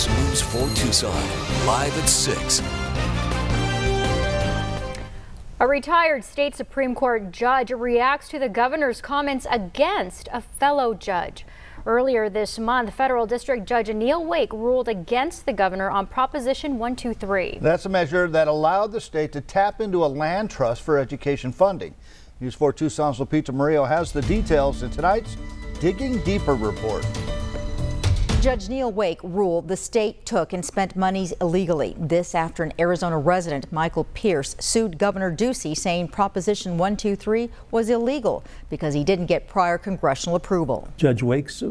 CBS News 4 Tucson, live at 6. A retired state Supreme Court judge reacts to the governor's comments against a fellow judge. Earlier this month, federal district judge Neil Wake ruled against the governor on Proposition 123. That's a measure that allowed the state to tap into a land trust for education funding. News 4 Tucson's Lupita Murillo has the details in tonight's Digging Deeper report. Judge Neil Wake ruled the state took and spent monies illegally. This after an Arizona resident, Michael Pierce, sued Governor Ducey, saying Proposition 123 was illegal because he didn't get prior congressional approval. Judge Wake's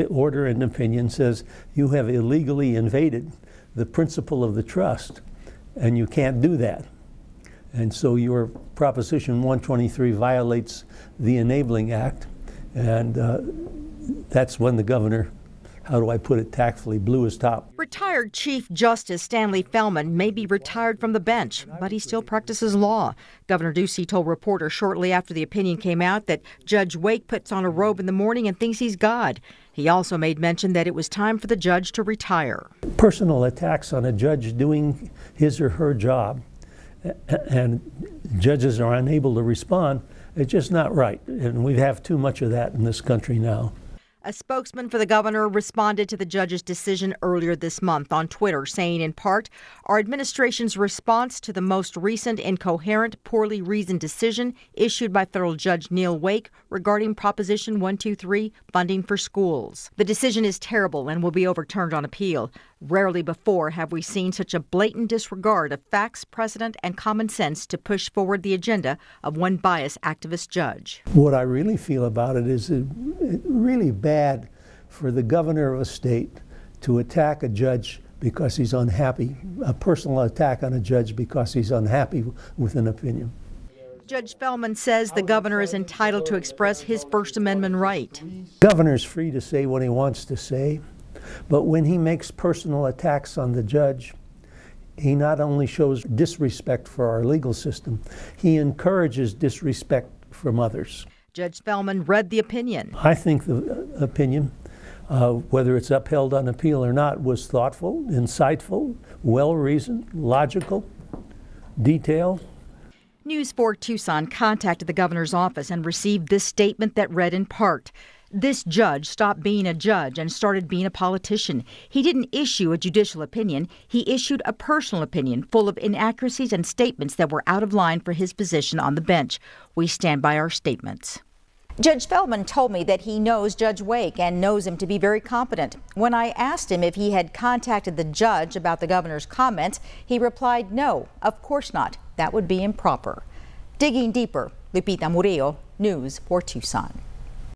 order and opinion says you have illegally invaded the principle of the trust, and you can't do that. And so your Proposition 123 violates the Enabling Act, and that's when the governor, how do I put it tactfully, blew his top. Retired Chief Justice Stanley Fellman may be retired from the bench, but he still practices law. Governor Ducey told reporters shortly after the opinion came out that Judge Wake puts on a robe in the morning and thinks he's God. He also made mention that it was time for the judge to retire. Personal attacks on a judge doing his or her job, and judges are unable to respond, it's just not right. And we have too much of that in this country now. A spokesman for the governor responded to the judge's decision earlier this month on Twitter, saying in part, our administration's response to the most recent incoherent, poorly reasoned decision issued by federal judge Neil Wake regarding Proposition 123, funding for schools. The decision is terrible and will be overturned on appeal. Rarely before have we seen such a blatant disregard of facts, precedent, and common sense to push forward the agenda of one biased activist judge. What I really feel about it is really bad for the governor of a state to attack a judge because he's unhappy, a personal attack on a judge because he's unhappy with an opinion. Judge Fellman says the governor is entitled to express his First Amendment right. The governor's free to say what he wants to say, but when he makes personal attacks on the judge, he not only shows disrespect for our legal system, he encourages disrespect from others. Judge Fellman read the opinion. I think the opinion, whether it's upheld on appeal or not, was thoughtful, insightful, well-reasoned, logical, detailed. News 4 Tucson contacted the governor's office and received this statement that read in part, this judge stopped being a judge and started being a politician. He didn't issue a judicial opinion. He issued a personal opinion full of inaccuracies and statements that were out of line for his position on the bench. We stand by our statements. Judge Feldman told me that he knows Judge Wake and knows him to be very competent. When I asked him if he had contacted the judge about the governor's comments, he replied, no, of course not. That would be improper. Digging deeper, Lupita Murillo, News 4 Tucson.